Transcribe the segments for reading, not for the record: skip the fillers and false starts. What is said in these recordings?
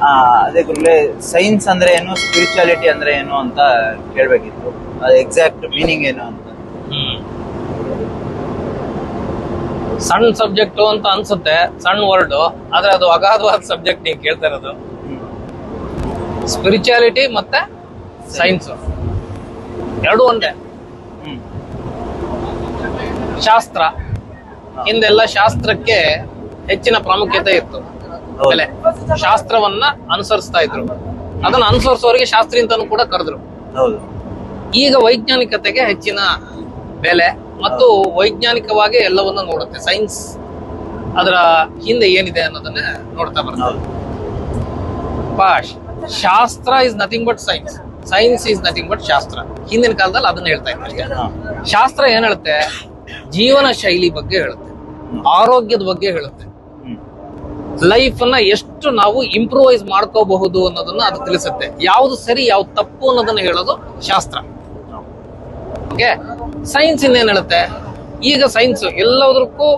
ಅದೇ ಗುರುಗಳೇ, ಸೈನ್ಸ್ ಅಂದ್ರೆ ಏನು, ಸ್ಪಿರಿಚುಯಾಲಿಟಿ ಅಂದ್ರೆ ಏನು ಅಂತ ಕೇಳ್ಬೇಕಿತ್ತು. ಅದು ಎಕ್ಸಾಕ್ಟ್ ಮೀನಿಂಗ್ ಏನು ಅಂತ. ಸಣ್ಣ ಸಬ್ಜೆಕ್ಟ್ ಅಂತ ಅನ್ಸುತ್ತೆ, ಸಣ್ಣ ವರ್ಡ್, ಆದ್ರೆ ಅದು ಅಗಾಧವಾದ ಸಬ್ಜೆಕ್ಟ್ ನೀವು ಕೇಳ್ತಾ ಇರೋದು. ಸ್ಪಿರಿಚುಯಾಲಿಟಿ ಮತ್ತೆ ಸೈನ್ಸ್ ಎರಡು ಒಂದೇ. ಶಾಸ್ತ್ರ, ಹಿಂದೆಲ್ಲ ಶಾಸ್ತ್ರಕ್ಕೆ ಹೆಚ್ಚಿನ ಪ್ರಾಮುಖ್ಯತೆ ಇತ್ತು. ಬೆಲೆ ಶಾಸ್ತ್ರವನ್ನ ಅನುಸರಿಸ್ತಾ ಇದ್ರು. ಅದನ್ನ ಅನುಸರಿಸೋರಿಗೆ ಶಾಸ್ತ್ರಿ ಅಂತಾನು ಕೂಡ ಕರೆದ್ರು. ಈಗ ವೈಜ್ಞಾನಿಕತೆಗೆ ಹೆಚ್ಚಿನ ಬೆಲೆ ಮತ್ತು ವೈಜ್ಞಾನಿಕವಾಗಿ ಎಲ್ಲವನ್ನ ನೋಡುತ್ತೆ. ಸೈನ್ಸ್ ಅದರ ಹಿಂದೆ ಏನಿದೆ ಅನ್ನೋದನ್ನ ನೋಡ್ತಾ ಬರ್ತದೆ. ಶಾಸ್ತ್ರ is nothing but science, science is nothing but ಶಾಸ್ತ್ರ. ಹಿಂದಿನ ಕಾಲದಲ್ಲಿ ಅದನ್ನ ಹೇಳ್ತಾ ಇದ್ದಾರೆ. ಶಾಸ್ತ್ರ ಏನ್ ಹೇಳುತ್ತೆ? ಜೀವನ ಶೈಲಿ ಬಗ್ಗೆ ಹೇಳುತ್ತೆ, ಆರೋಗ್ಯದ ಬಗ್ಗೆ ಹೇಳುತ್ತೆ, ಲೈಫ್ ಅನ್ನ ಎಷ್ಟು ನಾವು ಇಂಪ್ರೂವೈಸ್ ಮಾಡ್ಕೋಬಹುದು ಅನ್ನೋದನ್ನ ಅದು ತಿಳಿಸುತ್ತೆ. ಯಾವ್ದು ಸರಿ ಯಾವ್ದು ತಪ್ಪು ಅನ್ನೋದನ್ನ ಹೇಳೋದು ಶಾಸ್ತ್ರ. ಓಕೆ, ಸೈನ್ಸ್ ಇನ್ನೇನ್ ಹೇಳುತ್ತೆ? ಈಗ ಸೈನ್ಸ್ ಎಲ್ಲದಕ್ಕೂ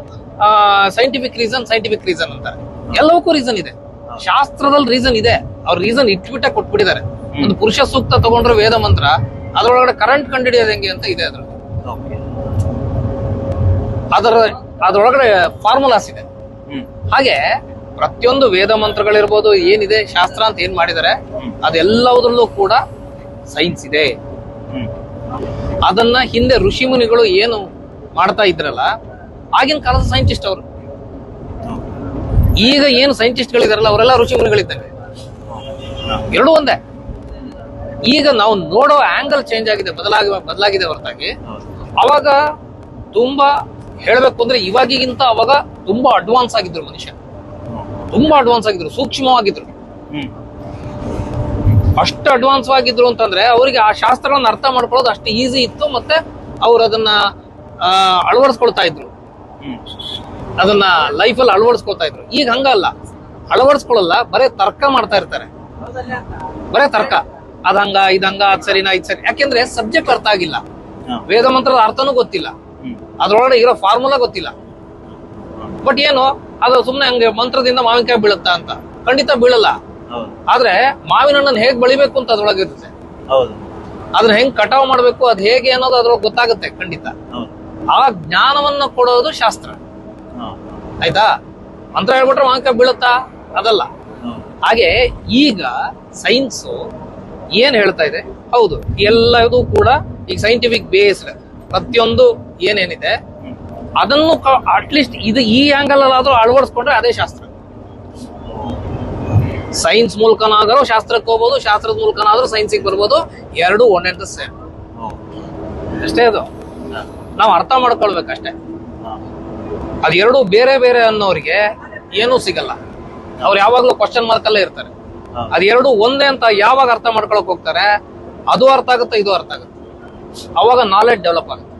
ಸೈಂಟಿಫಿಕ್ ರೀಸನ್ ಅಂತಾರೆ. ಎಲ್ಲವಕ್ಕೂ ರೀಸನ್ ಇದೆ. ಶಾಸ್ತ್ರದಲ್ಲಿ ರೀಸನ್ ಇದೆ. ಅವ್ರ ರೀಸನ್ ಇಟ್ಬಿಟ್ಟೆ ಕೊಟ್ಬಿಟ್ಟಿದ್ದಾರೆ. ಒಂದು ಪುರುಷ ಸೂಕ್ತ ತಗೊಂಡ್ರೆ ವೇದ ಮಂತ್ರ, ಅದ್ರೊಳಗಡೆ ಕರೆಂಟ್ ಕಂಡುಹಿಡಿಯೋದು ಹೆಂಗೆ ಅಂತ ಇದೆ. ಅದ್ರೊಳಗಡೆ ಫಾರ್ಮುಲಾಸ್ ಇದೆ. ಹಾಗೆ ಪ್ರತಿಯೊಂದು ವೇದ ಮಂತ್ರಗಳಿರ್ಬೋದು, ಏನಿದೆ ಶಾಸ್ತ್ರ ಅಂತ ಏನ್ ಮಾಡಿದ್ದಾರೆ, ಅದೆಲ್ಲದರಲ್ಲೂ ಕೂಡ ಸೈನ್ಸ್ ಇದೆ. ಅದನ್ನ ಹಿಂದೆ ಋಷಿ ಮುನಿಗಳು ಏನು ಮಾಡ್ತಾ ಇದ್ರಲ್ಲ, ಆಗಿನ ಕಾಲದ ಸೈಂಟಿಸ್ಟ್ ಅವರು. ಈಗ ಏನು ಸೈಂಟಿಸ್ಟ್ ಗಳಿದಾರಲ್ಲ, ಅವರೆಲ್ಲ ಋಷಿ ಮುನಿಗಳಿದ್ದಾರೆ. ಎರಡು ಒಂದೇ. ಈಗ ನಾವು ನೋಡೋ ಆಂಗಲ್ ಚೇಂಜ್ ಆಗಿದೆ, ಬದಲಾಗಿದೆ ಹೊರತಾಗಿ ಅವಾಗ ತುಂಬಾ ಹೇಳ್ಬೇಕು ಅಂದ್ರೆ ಇವಾಗಿಗಿಂತ ಅವಾಗ ತುಂಬಾ ಅಡ್ವಾನ್ಸ್ ಆಗಿದ್ರು ಮನುಷ್ಯ, ತುಂಬಾ ಅಡ್ವಾನ್ಸ್ ಆಗಿದ್ರು, ಸೂಕ್ಷ್ಮವಾಗಿದ್ರು. ಅಷ್ಟು ಅಡ್ವಾನ್ಸ್ ಆಗಿದ್ರು ಅಂತಂದ್ರೆ ಅವರಿಗೆ ಆ ಶಾಸ್ತ್ರಗಳನ್ನ ಅರ್ಥ ಮಾಡ್ಕೊಳ್ಳೋದು ಅಷ್ಟು ಈಸಿ ಇತ್ತು. ಮತ್ತೆ ಅವ್ರು ಅದನ್ನ ಅಳವಡಿಸ್ಕೊಳ್ತಾ ಇದ್ರು, ಅದನ್ನ ಲೈಫಲ್ಲಿ ಅಳವಡಿಸ್ಕೊಳ್ತಾ ಇದ್ರು. ಈಗ ಹಂಗಲ್ಲ, ಅಳವಡಿಸ್ಕೊಳ್ಳಲ್ಲ, ಬರೇ ತರ್ಕ ಮಾಡ್ತಾ ಇರ್ತಾರೆ. ಬರೇ ತರ್ಕ, ಅದಂಗ ಇದಂಗ, ಅದ್ ಸರಿನಾ ಇದ್ ಸರಿ. ಯಾಕೆಂದ್ರೆ ಸಬ್ಜೆಕ್ಟ್ ಅರ್ಥ ಆಗಿಲ್ಲ, ವೇದ ಮಂತ್ರದ ಅರ್ಥನೂ ಗೊತ್ತಿಲ್ಲ, ಅದ್ರೊಳಗಡೆ ಇರೋ ಫಾರ್ಮುಲಾ ಗೊತ್ತಿಲ್ಲ. ಬಟ್ ಏನು, ಅದು ಸುಮ್ನೆ ಹಂಗೆ ಮಂತ್ರದಿಂದ ಮಾವಿನಕಾಯಿ ಬೀಳುತ್ತಾ ಅಂತ? ಖಂಡಿತ ಬೀಳಲ್ಲ. ಆದ್ರೆ ಮಾವಿನ ಹಣ್ಣನ್ನು ಹೇಗ್ ಬೆಳಿಬೇಕು ಅಂತ ಅದ್ರೊಳಗೆ ಇರುತ್ತೆ. ಅದನ್ನ ಹೆಂಗ್ ಕಟಾವ್ ಮಾಡ್ಬೇಕು, ಅದ್ ಹೇಗೆ ಅನ್ನೋದು ಅದ್ರೊಳಗೆ ಗೊತ್ತಾಗುತ್ತೆ ಖಂಡಿತ. ಆ ಜ್ಞಾನವನ್ನ ಕೊಡೋದು ಶಾಸ್ತ್ರ. ಆಯ್ತಾ? ಮಂತ್ರ ಹೇಳ್ಬಿಟ್ರೆ ಮಾವಿನಕಾಯಿ ಬೀಳುತ್ತಾ? ಅದಲ್ಲ. ಹಾಗೆ ಈಗ ಸೈನ್ಸ್ ಏನ್ ಹೇಳ್ತಾ ಇದೆ, ಹೌದು ಎಲ್ಲದೂ ಕೂಡ ಈಗ ಸೈಂಟಿಫಿಕ್ ಬೇಸ್ಡ್ ಪ್ರತಿಯೊಂದು ಏನೇನಿದೆ ಅದನ್ನು ಅಟ್ಲೀಸ್ಟ್ ಇದು ಈ ಆಂಗಲ್ ಅಲ್ಲಾದ್ರೂ ಅಳವಡಿಸ್ಕೊಂಡ್ರೆ ಅದೇ ಶಾಸ್ತ್ರ. ಸೈನ್ಸ್ ಮೂಲಕನಾದರೂ ಶಾಸ್ತ್ರಕ್ಕೆ ಹೋಗ್ಬೋದು, ಶಾಸ್ತ್ರದ ಮೂಲಕನಾದ್ರೂ ಸೈನ್ಸಿಗೆ ಬರ್ಬೋದು. ಎರಡು ಒನ್ ಅಂಡ್ ದ ಸೇಮ್ ಅಷ್ಟೇ. ಅದು ನಾವು ಅರ್ಥ ಮಾಡ್ಕೊಳ್ಬೇಕಷ್ಟೇ. ಅದು ಎರಡು ಬೇರೆ ಬೇರೆ ಅನ್ನೋರಿಗೆ ಏನೂ ಸಿಗಲ್ಲ. ಅವ್ರು ಯಾವಾಗ್ಲೂ ಕ್ವಶನ್ ಮಾರ್ಕ್ ಅಲ್ಲೇ ಇರ್ತಾರೆ. ಅದು ಎರಡು ಒಂದೇ ಅಂತ ಯಾವಾಗ ಅರ್ಥ ಮಾಡ್ಕೊಳಕ್ ಹೋಗ್ತಾರೆ, ಅದು ಅರ್ಥ ಆಗುತ್ತೆ, ಇದು ಅರ್ಥ ಆಗುತ್ತೆ. ಅವಾಗ ನಾಲೆಡ್ಜ್ ಡೆವಲಪ್ ಆಗುತ್ತೆ.